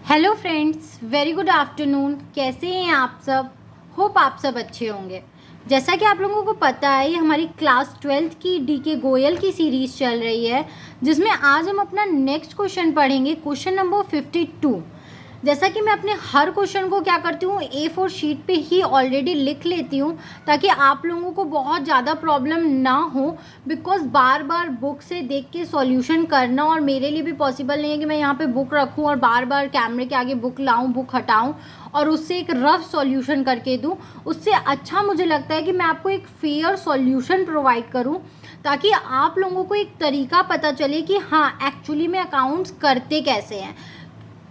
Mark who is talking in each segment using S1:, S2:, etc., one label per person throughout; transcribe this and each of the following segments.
S1: Hello friends, very good afternoon. कैसे हैं आप सब? होप आप सब अच्छे होंगे। जैसा कि आप लोगों को पता है, ये हमारी क्लास 12th की डीके गोयल की सीरीज़ चल रही है, जिसमें आज हम अपना नेक्स्ट क्वेश्चन पढ़ेंगे, क्वेश्चन नंबर 52। जैसा कि मैं अपने हर क्वेश्चन को क्या करती हूँ, A4 शीट पे ही ऑलरेडी लिख लेती हूँ, ताकि आप लोगों को बहुत ज़्यादा प्रॉब्लम ना हो। बिकॉज बार बार बुक से देख के सॉल्यूशन करना और मेरे लिए भी पॉसिबल नहीं है कि मैं यहाँ पे बुक रखूँ और बार बार कैमरे के आगे बुक लाऊँ, बुक हटाऊँ और उससे एक रफ सॉल्यूशन करके दूँ। उससे अच्छा मुझे लगता है कि मैं आपको एक फेयर सॉल्यूशन प्रोवाइड करूँ, ताकि आप लोगों को एक तरीका पता चले कि हाँ एक्चुअली में अकाउंट्स करते कैसे हैं।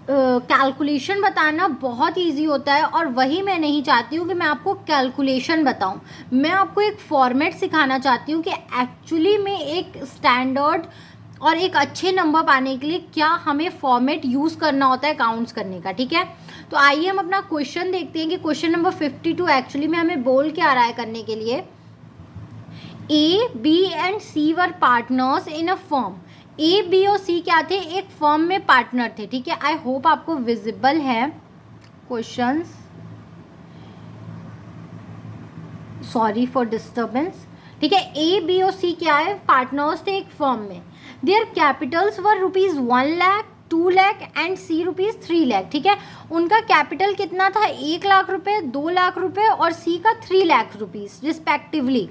S1: कैलकुलेशन बताना बहुत इजी होता है और वही मैं नहीं चाहती हूँ कि मैं आपको कैलकुलेशन बताऊँ। मैं आपको एक फॉर्मेट सिखाना चाहती हूँ कि एक्चुअली में एक स्टैंडर्ड और एक अच्छे नंबर पाने के लिए क्या हमें फॉर्मेट यूज़ करना होता है अकाउंट्स करने का। ठीक है, तो आइए हम अपना क्वेश्चन देखते हैं कि क्वेश्चन नंबर 52 एक्चुअली में हमें बोल क्या रहा है करने के लिए। A, B and C were partners in a firm. A, B और सी क्या थे? एक फर्म में पार्टनर थे। ठीक है, आई होप आपको विजिबल है क्वेश्चंस। Sorry for disturbance. ठीक है, ए, बी और सी क्या है? पार्टनर्स थे एक फर्म में। Their capitals were rupees 1 lakh, 2 lakh and C rupees 3 lakh. ठीक है, उनका कैपिटल कितना था? 1 लाख रुपए, 2 लाख रुपए और सी का 3 लाख रुपीज रिस्पेक्टिवली।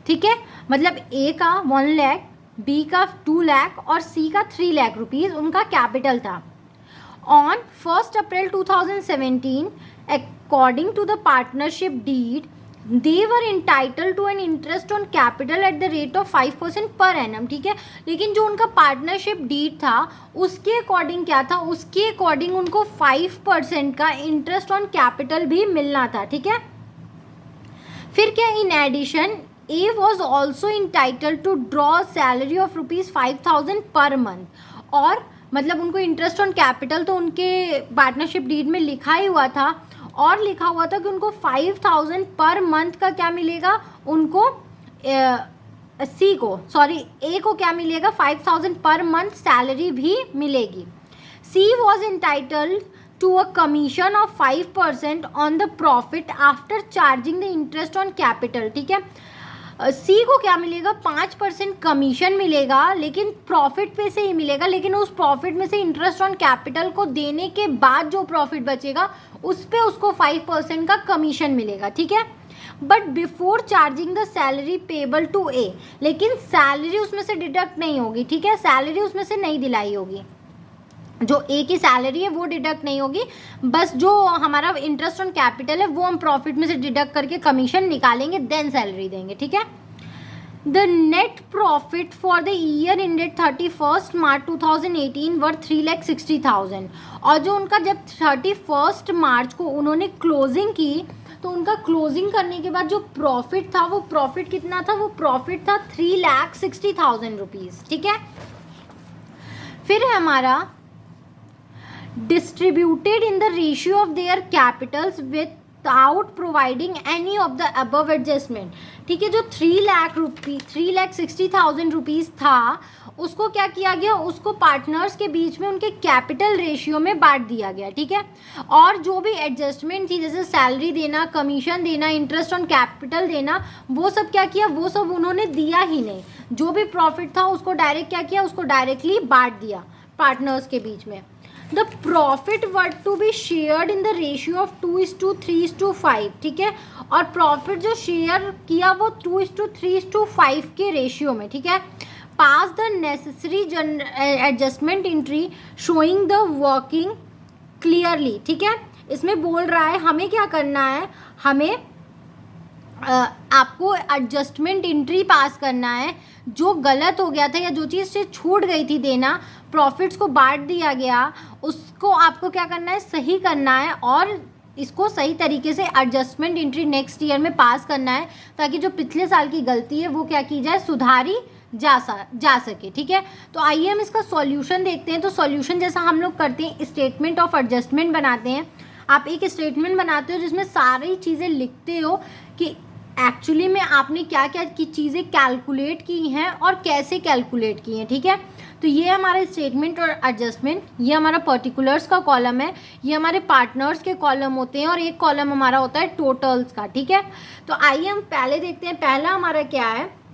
S1: ठीक है, मतलब ए का 1 लाख, बी का 2 लाख और सी का 3 लाख रुपीज उनका कैपिटल था। On 1 April 2017, according to the partnership deed, they were entitled to an interest on capital at the rate of 5% per annum। ठीक है, लेकिन जो उनका पार्टनरशिप डीड था उसके अकॉर्डिंग क्या था? उसके अकॉर्डिंग उनको 5% का इंटरेस्ट ऑन कैपिटल भी मिलना था। ठीक है, फिर क्या? In addition A was also entitled to draw salary of ₹5,000 per month. और मतलब उनको इंटरेस्ट ऑन कैपिटल तो उनके पार्टनरशिप डीड में लिखा ही हुआ था और लिखा हुआ था कि उनको 5,000 पर मंथ का क्या मिलेगा? उनको सी को, सॉरी ए को क्या मिलेगा? 5,000 पर मंथ सैलरी भी मिलेगी। C was entitled to a commission of 5% on the profit after charging the interest on capital। ठीक है, सी को क्या मिलेगा? 5% कमीशन मिलेगा, लेकिन प्रॉफिट पे से ही मिलेगा, लेकिन उस प्रॉफिट में से इंटरेस्ट ऑन कैपिटल को देने के बाद जो प्रॉफिट बचेगा उस पे उसको 5% का कमीशन मिलेगा। ठीक है, but before charging the salary payable to A, लेकिन सैलरी उसमें से डिडक्ट नहीं होगी। ठीक है, सैलरी उसमें से नहीं दिलाई होगी, जो ए की सैलरी है वो डिडक्ट नहीं होगी, बस जो हमारा इंटरेस्ट ऑन कैपिटल है वो हम प्रॉफिट में से डिडक्ट करके कमीशन निकालेंगे, देन सैलरी देंगे। ठीक है, the net profit for the year ended 31 मार्च 2018 वर 3,60,000। और जो उनका जब 31 मार्च को उन्होंने क्लोजिंग की तो उनका क्लोजिंग करने के बाद जो प्रॉफिट था वो प्रॉफिट कितना था? वो प्रॉफिट था 3,60,000 रुपीज़। ठीक है, फिर है हमारा distributed in the ratio of their capitals without providing any of the above adjustment। ठीक है, जो 3,60,000 रुपीज़ था उसको क्या किया गया? उसको पार्टनर्स के बीच में उनके कैपिटल रेशियो में बांट दिया गया। ठीक है, और जो भी एडजस्टमेंट थी, जैसे सैलरी देना, कमीशन देना, इंटरेस्ट ऑन कैपिटल देना, वो सब क्या किया? वो सब उन्होंने दिया ही नहीं। जो भी प्रॉफिट था उसको डायरेक्ट क्या किया? उसको डायरेक्टली बांट दिया पार्टनर्स के बीच में। The profit were to be shared in the ratio of 2:3:5। ठीक है, और प्रॉफिट जो शेयर किया वो 2:3:5 के रेशियो में। ठीक है, pass the necessary adjustment entry showing the working clearly. ठीक है, इसमें बोल रहा है हमें क्या करना है, हमें आपको एडजस्टमेंट एंट्री पास करना है। जो गलत हो गया था या जो चीज़ से छूट गई थी देना, प्रॉफिट्स को बांट दिया गया, उसको आपको क्या करना है? सही करना है और इसको सही तरीके से एडजस्टमेंट एंट्री नेक्स्ट ईयर में पास करना है, ताकि जो पिछले साल की गलती है वो क्या की जाए? सुधारी जा सके। ठीक है, तो आइए हम इसका सॉल्यूशन देखते हैं। तो सॉल्यूशन जैसा हम लोग करते हैं, स्टेटमेंट ऑफ एडजस्टमेंट बनाते हैं। आप एक स्टेटमेंट बनाते हो जिसमें सारी चीज़ें लिखते हो कि एक्चुअली में आपने क्या क्या की चीज़ें कैलकुलेट की हैं और कैसे कैलकुलेट की हैं। ठीक है, तो तो ये हमारा स्टेटमेंट और एडजस्टमेंट, ये हमारा पर्टिकुलर्स का कॉलम है, ये हमारे पार्टनर्स के कॉलम होते हैं और एक कॉलम हमारा होता है टोटल्स का, ठीक है। तो आइए हम पहले देखते हैं, पहला हमारा क्या है,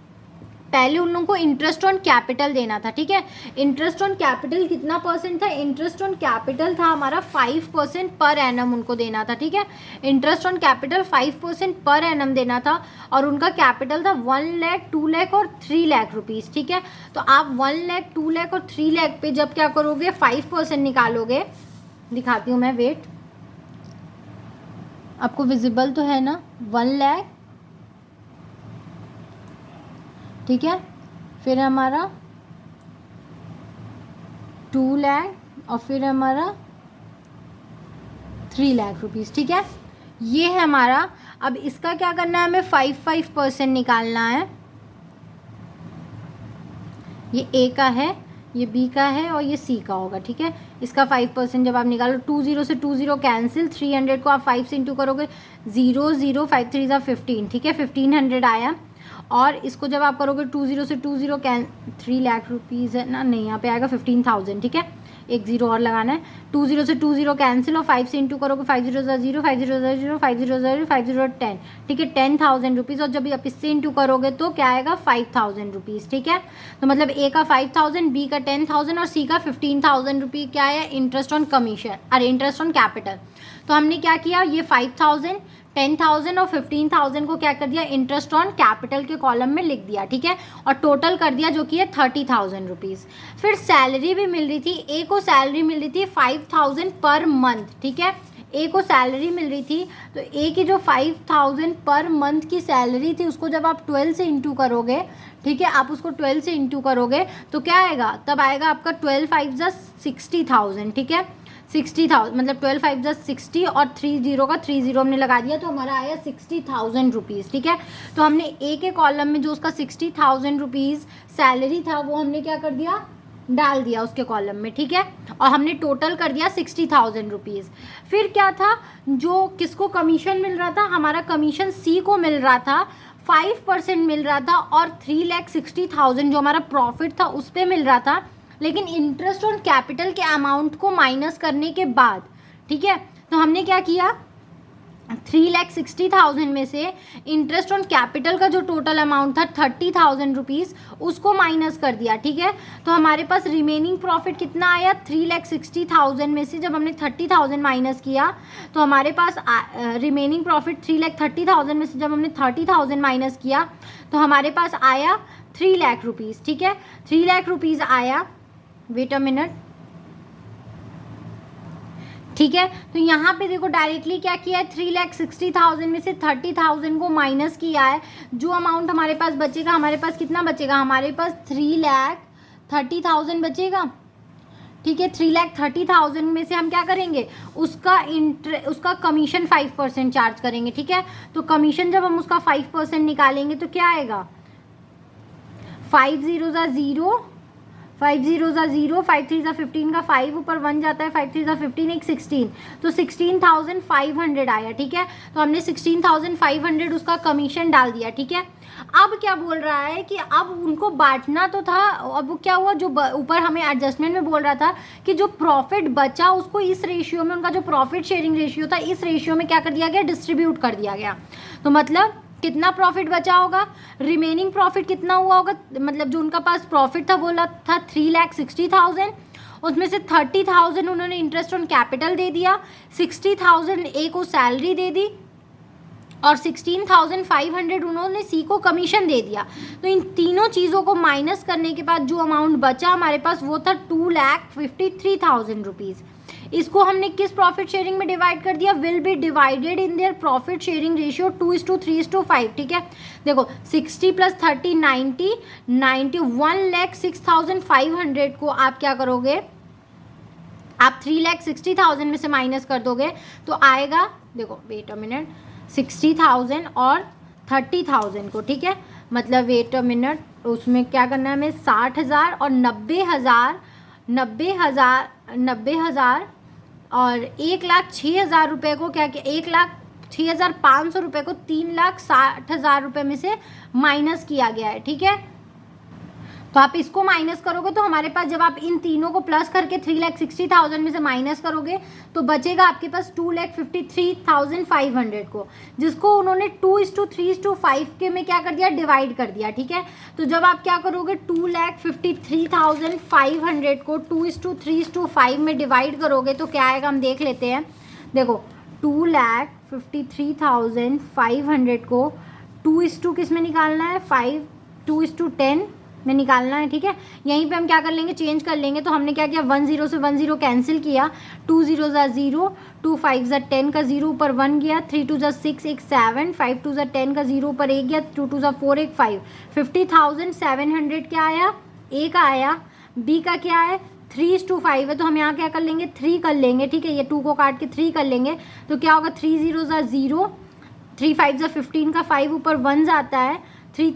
S1: पहले उन लोगों को इंटरेस्ट ऑन कैपिटल देना था, ठीक है। इंटरेस्ट ऑन कैपिटल कितना परसेंट था, इंटरेस्ट ऑन कैपिटल था हमारा 5% पर एनम उनको देना था, ठीक है। Interest on capital 5% per annum देना था और उनका कैपिटल था 1 लाख, 2 लाख और 3 लाख रुपीज़, ठीक है। तो आप 1 लाख, 2 लाख और 3 लाख पे जब क्या करोगे 5% निकालोगे, दिखाती हूँ मैं, वेट, आपको विजिबल तो है ना, 1 लाख, ठीक है, फिर हमारा 2 लाख और फिर हमारा 3 लाख रुपीज़, ठीक है। ये है हमारा, अब इसका क्या करना है, हमें 5% निकालना है। ये ए का है, ये बी का है और ये सी का होगा, ठीक है। इसका 5% जब आप निकालो, 20 से 20 कैंसिल, 300 को आप 5 से इंटू करोगे, 0 0 5 3 15, ठीक है, 1500 आया। और इसको जब आप करोगे 20 से 20 कैन 3 लाख रुपीज़ है ना, नहीं यहाँ पे आएगा 15,000, ठीक है, एक जीरो और लगाना है। 20 से 20 कैंसिल और 5 से इंटू करोगे, 5 0 0 5 0 0 5 0 0 5 0 10, ठीक है, 10,000 रुपीज़। और जब आप इससे इंटू करोगे तो क्या आएगा 5,000 रुपीज़, ठीक है। तो मतलब ए का 5,000, बी का 10,000 और सी का 15,000 रुपये क्या है, इंटरेस्ट ऑन कमीशन, अरे इंटरेस्ट ऑन कैपिटल। तो हमने क्या किया, ये 5,000, 10,000 और 15,000 को क्या कर दिया, इंटरेस्ट ऑन कैपिटल के कॉलम में लिख दिया, ठीक है, और टोटल कर दिया जो कि है 30,000 रुपीज़। फिर सैलरी भी मिल रही थी, ए को सैलरी मिल रही थी 5,000 पर मंथ, ठीक है, ए को सैलरी मिल रही थी। तो ए की जो 5,000 पर मंथ की सैलरी थी उसको जब आप 12 से इंटू करोगे, ठीक है, आप उसको 12 से इंटू करोगे तो क्या आएगा, तब आएगा आपका 12 5 60,000, ठीक है, 60,000 मतलब 12 5 60 और 30 का 30 हमने लगा दिया तो हमारा आया 60,000 रुपीज़, ठीक है। तो हमने ए के कॉलम में जो उसका 60,000 रुपीज़ सैलरी था वो हमने क्या कर दिया, डाल दिया उसके कॉलम में, ठीक है, और हमने टोटल कर दिया 60,000 रुपीज़। फिर क्या था, जो किसको कमीशन मिल रहा था, हमारा कमीशन सी को मिल रहा था, 5% मिल रहा था और 3,60,000 जो हमारा प्रॉफिट था उस पर मिल रहा था, लेकिन इंटरेस्ट ऑन कैपिटल के अमाउंट को माइनस करने के बाद, ठीक है। तो हमने क्या किया, 3,60,000 में से इंटरेस्ट ऑन कैपिटल का जो टोटल अमाउंट था 30,000 रुपीज़ उसको माइनस कर दिया, ठीक है। तो हमारे पास रिमेनिंग प्रॉफिट कितना आया, 3,60,000 में से जब हमने 30,000 माइनस किया तो हमारे पास रिमेनिंग प्रॉफिट 3,30,000 में से जब हमने 30,000 माइनस किया तो हमारे पास आया 3 लाख रुपीज़, ठीक है, 3 लाख रुपीज़ आया। वेट अ मिनट, ठीक है। तो यहाँ पे देखो डायरेक्टली क्या किया है, 3,60,000 में से 30,000 को माइनस किया है, जो अमाउंट हमारे पास बचेगा, हमारे पास कितना बचेगा, हमारे पास 3,30,000 बचेगा, ठीक है। 3,30,000 में से हम क्या करेंगे, उसका कमीशन 5% चार्ज करेंगे, ठीक है। तो कमीशन जब हम उसका 5% निकालेंगे तो क्या आएगा, 5 0 0 5 0 0 5 3 15 का 5 ऊपर 1 जाता है, 5 3 15 एक 16, तो 16,500 आया, ठीक है। तो हमने 16,500 उसका कमीशन डाल दिया, ठीक है। अब क्या बोल रहा है कि अब उनको बांटना तो था, अब क्या हुआ, जो ऊपर हमें एडजस्टमेंट में बोल रहा था कि जो प्रॉफिट बचा उसको इस रेशियो में, उनका जो प्रॉफिट शेयरिंग रेशियो था इस रेशियो में क्या कर दिया गया, डिस्ट्रीब्यूट कर दिया गया। तो मतलब कितना प्रॉफिट बचा होगा, रिमेनिंग प्रॉफिट कितना हुआ होगा, मतलब जो उनका पास प्रॉफिट था वो था 3,60,000, उसमें से 30,000 उन्होंने इंटरेस्ट ऑन कैपिटल दे दिया, 60,000 ए को सैलरी दे दी और 16,500 उन्होंने सी को कमीशन दे दिया। तो इन तीनों चीज़ों को माइनस करने के बाद जो अमाउंट बचा हमारे पास वो था 2,53,000 रुपीज़। इसको हमने किस प्रॉफिट शेयरिंग में डिवाइड कर दिया, will be divided in their profit sharing ratio 2:3:5, ठीक है। देखो 60 + 30 90 1,06,500 को आप क्या करोगे, आप 3,60,000 में से माइनस कर दोगे तो आएगा, देखो वेट अ मिनट, 60,000 और 30,000 को, ठीक है, मतलब वेट अ मिनट, उसमें क्या करना है हमें, 60,000 और 90,000 और 1,06,000 रुपये को क्या किया, 1,06,500 रुपये को 3,60,000 रुपये में से माइनस किया गया है, ठीक है। तो आप इसको माइनस करोगे तो हमारे पास, जब आप इन तीनों को प्लस करके 3,60,000 में से माइनस करोगे तो बचेगा आपके पास 2,53,500 को, जिसको उन्होंने 2:3:5 के में क्या कर दिया, डिवाइड कर दिया। ठीक है, तो जब आप क्या करोगे 2,53,500 को 2:3:5 में डिवाइड करोगे तो क्या आएगा, हम देख लेते हैं। देखो 2,53,500 को 2 किस में निकालना है, 2:10 में निकालना है। ठीक है, यहीं पे हम क्या कर लेंगे, चेंज कर लेंगे। तो हमने क्या किया, 1 0 से 1 0 कैंसिल किया, 2 0 0, 2 5 10 का 0 ऊपर 1 गया, 3 2 6 1 7, 5 2 10 का 0 ऊपर 1 गया, 2 2 4 1 5, 50,700 क्या आया, ए का आया। बी का क्या है, 3:5 है, तो हम यहाँ क्या कर लेंगे, 3 कर लेंगे। ठीक है, ये 2 को काट के 3 कर लेंगे, तो क्या होगा, 3 0 0, 3 5 15 का 5 ऊपर 1 जाता है, 3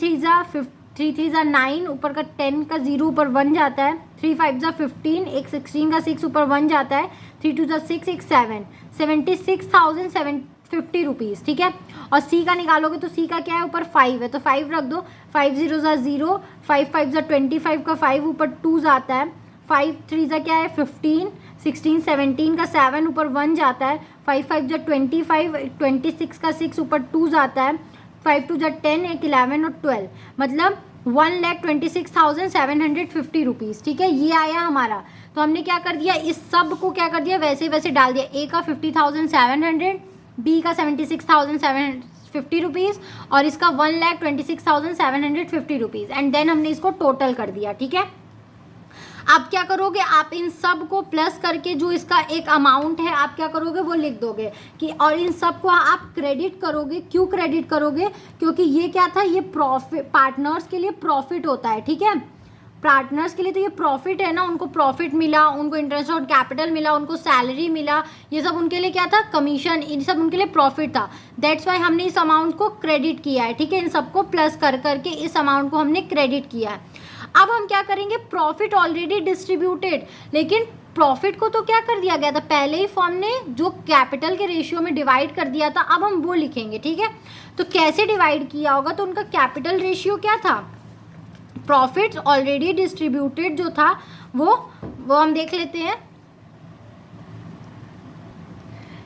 S1: 3 9 ऊपर का 10 का 0 ऊपर 1 जाता है, 3 5 15, एक 16 का 6 ऊपर 1 जाता है, 3 2 6 एक 7, 76,750 रुपीज़। ठीक है, और सी का निकालोगे तो सी का क्या है, ऊपर 5 है तो 5 रख दो, 5 0 0, 5 5 25 का 5 ऊपर 2 जाता है, 5 3 क्या है 15, 16 17 का 7 ऊपर 1 जाता है, 5 5 25, 26 का 6 ऊपर 2 जाता है, 5 2 10, एक 11 और 12, मतलब 1,26,750 रुपीज़। ठीक है, ये आया हमारा। तो हमने क्या कर दिया, इस सब को क्या कर दिया, वैसे वैसे डाल दिया। ए का 50,700, बी का 76,750 रुपीज़ और इसका 1,26,750 रुपीज़, एंड देन हमने इसको टोटल कर दिया। ठीक है, आप क्या करोगे, आप इन सब को प्लस करके जो इसका एक अमाउंट है आप क्या करोगे, वो लिख दोगे कि, और इन सब को आप क्रेडिट करोगे। क्यों क्रेडिट करोगे, क्योंकि ये क्या था, ये प्रॉफिट, पार्टनर्स के लिए प्रॉफिट होता है। ठीक है, पार्टनर्स के लिए तो ये प्रॉफिट है ना, उनको प्रॉफिट मिला, उनको इंटरेस्ट और कैपिटल मिला, उनको सैलरी मिला, ये सब उनके लिए क्या था, कमीशन, इन सब उनके लिए प्रॉफिट था। दैट्स वाई हमने इस अमाउंट को क्रेडिट किया है। ठीक है, इन सबको प्लस कर करके इस अमाउंट को हमने क्रेडिट किया है। अब हम क्या करेंगे, प्रॉफिट ऑलरेडी डिस्ट्रीब्यूटेड, लेकिन प्रॉफिट को तो क्या कर दिया गया था, पहले ही फॉर्म ने जो कैपिटल के रेशियो में डिवाइड कर दिया था, अब हम वो लिखेंगे। ठीक है, तो कैसे डिवाइड किया होगा, तो उनका कैपिटल रेशियो क्या था, प्रॉफिट ऑलरेडी डिस्ट्रीब्यूटेड जो था वो हम देख लेते हैं।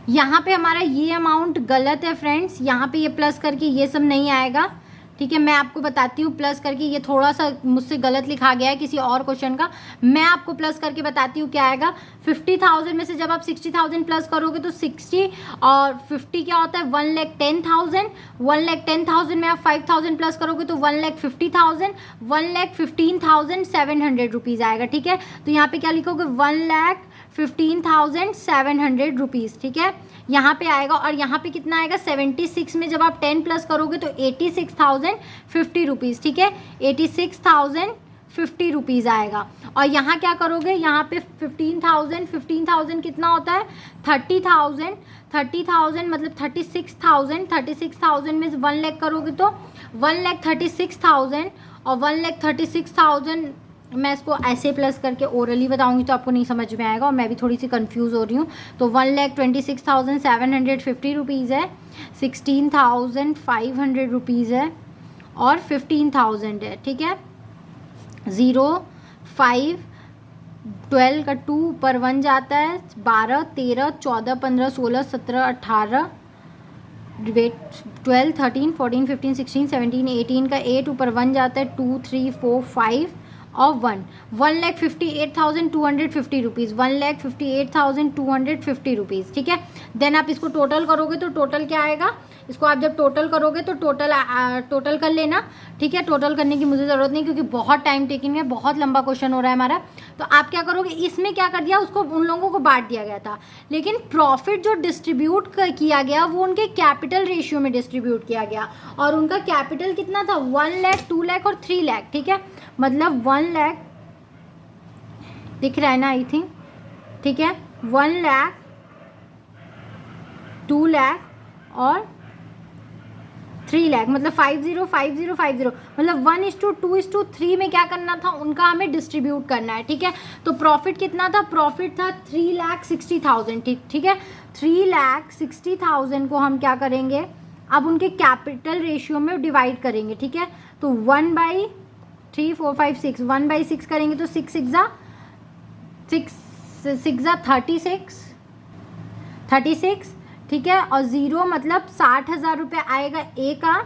S1: यहाँ पे हमारा ये अमाउंट गलत है फ्रेंड्स, यहाँ पे ये प्लस करके ये सब नहीं आएगा। ठीक है, मैं आपको बताती हूँ प्लस करके, ये थोड़ा सा मुझसे गलत लिखा गया है किसी और क्वेश्चन का, मैं आपको प्लस करके बताती हूँ क्या आएगा। 50,000 में से जब आप 60,000 प्लस करोगे तो 60 और 50 क्या होता है, 1,10,000, 1,10,000 में आप 5,000 प्लस करोगे तो 1,50,000, 1,15,700 रुपीज़ आएगा। ठीक है, तो यहाँ पे क्या लिखोगे, 1,15,700 रुपीज़। ठीक है, यहाँ पे आएगा, और यहाँ पे कितना आएगा, 76 में जब आप 10 प्लस करोगे तो 86,050 रुपीज़। ठीक है, 86,050 रुपीज़ आएगा। और यहाँ क्या करोगे, यहाँ पे 15,000 कितना होता है, 30,000 मतलब 36,000 में 1 लाख करोगे तो 1,36,000, और 1,36,000 मैं इसको ऐसे प्लस करके ओरली बताऊंगी तो आपको नहीं समझ में आएगा, और मैं भी थोड़ी सी कंफ्यूज हो रही हूँ। तो 1,26,750 रुपीज़ है, 16,500 रुपीज़ है, और 15,000 है। ठीक है, 0 5 12 का 2 ऊपर 1 जाता है, 12 13 14 15 16 17 18 वेट 12 13 14 15 16 17 18 का 8 ऊपर 1 जाता है, 2 3 4 5 और 1,58,250 रुपीज़, 1,58,250 रुपीज़। ठीक है, देन आप इसको टोटल करोगे तो टोटल क्या आएगा, इसको आप जब टोटल करोगे तो टोटल कर लेना। ठीक है, टोटल करने की मुझे ज़रूरत नहीं क्योंकि बहुत टाइम टेकिंग है, बहुत लंबा क्वेश्चन हो रहा है हमारा। तो आप क्या करोगे, इसमें क्या कर दिया, उसको उन लोगों को बांट दिया गया था, लेकिन प्रॉफिट जो डिस्ट्रीब्यूट किया गया वो उनके कैपिटल रेशियो में डिस्ट्रीब्यूट किया गया, और उनका कैपिटल कितना था, 1 लाख 2 लाख और 3 लाख। ठीक है, मतलब 1 लाख दिख रहा है ना, आई थिंक। ठीक है, 1 लाख 2 लाख और 3 लाख, मतलब 50 मतलब 1:2:3 में क्या करना था, उनका हमें डिस्ट्रीब्यूट करना है। ठीक है, तो प्रॉफिट कितना था, प्रॉफिट था 3,60,000। ठीक है, 3,60,000 को हम क्या करेंगे, अब उनके कैपिटल रेशियो में डिवाइड करेंगे। ठीक है, तो 1/3 3 4 5 6, 1/6 करेंगे तो 6 6 36, ठीक है। और 0 मतलब 60,000 रुपये आएगा ए का,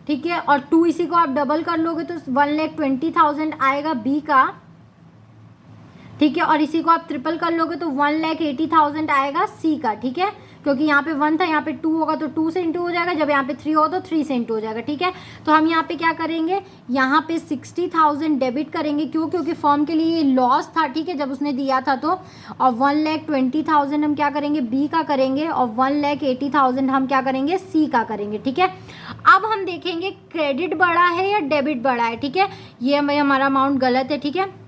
S1: ठीक है। और 2 इसी को आप डबल कर लोगे तो 1,20,000 आएगा बी का, ठीक है। और इसी को आप ट्रिपल कर लोगे तो 1,80,000 आएगा सी का, ठीक है। क्योंकि यहाँ पे 1 था, यहाँ पे 2 होगा तो 2 से इंटू हो जाएगा, जब यहाँ पे 3 होगा तो 3 से इंटू हो जाएगा, ठीक है। तो हम यहाँ पे क्या करेंगे, यहाँ पे 60,000 डेबिट करेंगे, क्यों, क्योंकि फर्म के लिए ये लॉस था, ठीक है, जब उसने दिया था तो। और 1,20,000 हम क्या करेंगे, बी का करेंगे, और 1,80,000 हम क्या करेंगे, सी का करेंगे, ठीक है। अब हम देखेंगे क्रेडिट बड़ा है या डेबिट बड़ा है, ठीक है। ये हमारा अमाउंट गलत है, ठीक है,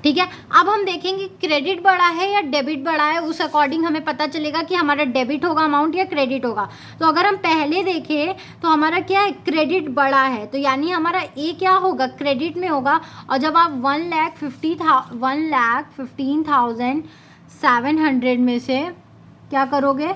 S1: ठीक है। अब हम देखेंगे क्रेडिट बड़ा है या डेबिट बड़ा है, उस अकॉर्डिंग हमें पता चलेगा कि हमारा डेबिट होगा अमाउंट या क्रेडिट होगा। तो अगर हम पहले देखें तो हमारा क्या है, क्रेडिट बड़ा है, तो यानी हमारा ए क्या होगा, क्रेडिट में होगा। और जब आप 1,15,700 में से क्या करोगे,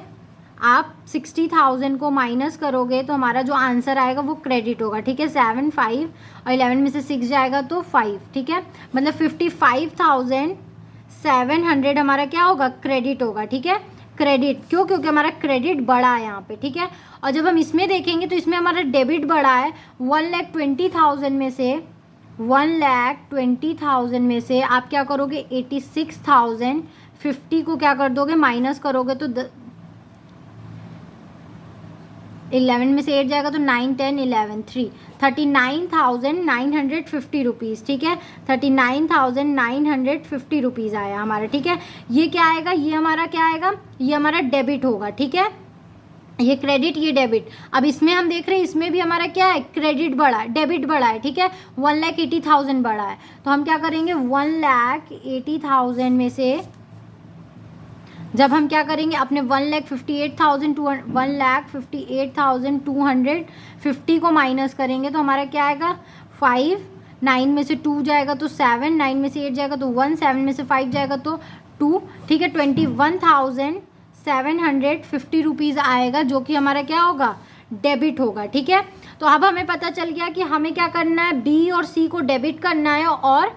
S1: आप 60,000 को माइनस करोगे तो हमारा जो आंसर आएगा वो क्रेडिट होगा, ठीक है। 7 5 और 11 में से 6 जाएगा तो 5, ठीक है। मतलब 55,700 हमारा क्या होगा, क्रेडिट होगा, ठीक है। क्रेडिट क्यों, क्योंकि हमारा क्रेडिट बड़ा है यहाँ पे, ठीक है। और जब हम इसमें देखेंगे तो इसमें हमारा डेबिट बड़ा है। 1,20,000 में से 1,20,000 में से आप क्या करोगे, 86,050 को क्या कर दोगे, माइनस करोगे तो 11 में से 8 जाएगा तो 9 10 11 3, 39,950 रुपीज़, ठीक है। 39,950 रुपीज़ आया हमारा, ठीक है। ये क्या आएगा, ये हमारा क्या आएगा, ये हमारा डेबिट होगा, ठीक है। ये क्रेडिट, ये डेबिट। अब इसमें हम देख रहे हैं, इसमें भी हमारा क्या है, क्रेडिट बड़ा है, डेबिट बड़ा है, ठीक है। 1,80,000 बड़ा है, तो हम क्या करेंगे, 1,80,000 में से जब हम क्या करेंगे, अपने 1,58,250 को माइनस करेंगे तो हमारा क्या आएगा, 5, 9 में से 2 जाएगा तो 7, 9 में से 8 जाएगा तो 1, 7 में से 5 जाएगा तो 2, ठीक है। 21,750 रुपीज़ आएगा, जो कि हमारा क्या होगा, डेबिट होगा, ठीक है। तो अब हमें पता चल गया कि हमें क्या करना है, बी और सी को डेबिट करना है और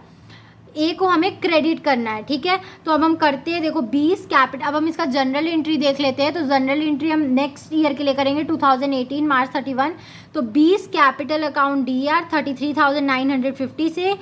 S1: ए को हमें क्रेडिट करना है, ठीक है। तो अब हम करते हैं, देखो 20 कैपिटल, अब हम इसका जनरल एंट्री देख लेते हैं। तो जनरल एंट्री हम नेक्स्ट ईयर के लिए करेंगे, 2018 मार्च 31। तो 20 कैपिटल अकाउंट DR 33,950 से,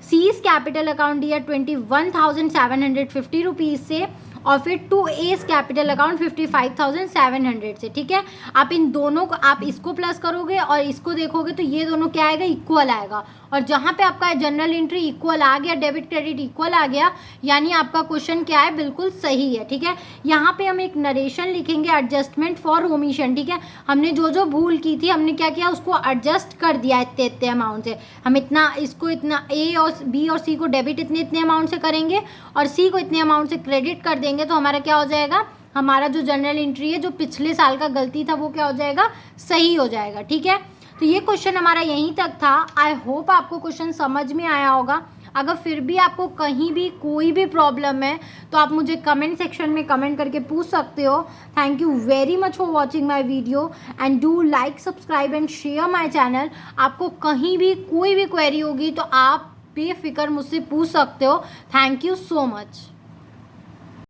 S1: seize capital account DR 21,750 rupees से, और फिर 2A's कैपिटल अकाउंट 55,700 से, ठीक है। आप इन दोनों को, आप इसको प्लस करोगे और इसको देखोगे तो ये दोनों क्या आएगा, इक्वल आएगा। और जहाँ पे आपका जनरल एंट्री इक्वल आ गया, डेबिट क्रेडिट इक्वल आ गया, यानी आपका क्वेश्चन क्या है, बिल्कुल सही है, ठीक है। यहाँ पे हम एक नरेशन लिखेंगे, एडजस्टमेंट फॉर ओमिशन, ठीक है। हमने जो जो भूल की थी हमने क्या किया, उसको एडजस्ट कर दिया इतने इतने अमाउंट से। हम इतना, इसको इतना, ए और बी और सी को डेबिट इतने इतने अमाउंट से करेंगे और सी को इतने अमाउंट से क्रेडिट कर देंगे, तो हमारा क्या हो जाएगा, हमारा जो जनरल एंट्री है, जो पिछले साल का गलती था, वो क्या हो जाएगा, सही हो जाएगा, ठीक है। तो ये क्वेश्चन हमारा यहीं तक था। आई होप आपको क्वेश्चन समझ में आया होगा। अगर फिर भी आपको कहीं भी कोई भी प्रॉब्लम है तो आप मुझे कमेंट सेक्शन में कमेंट करके पूछ सकते हो। Thank you very much for watching my video and do like, subscribe and share my channel. आपको कहीं भी कोई भी क्वेरी होगी तो आप बेफिक्र मुझसे पूछ सकते हो। Thank you so much.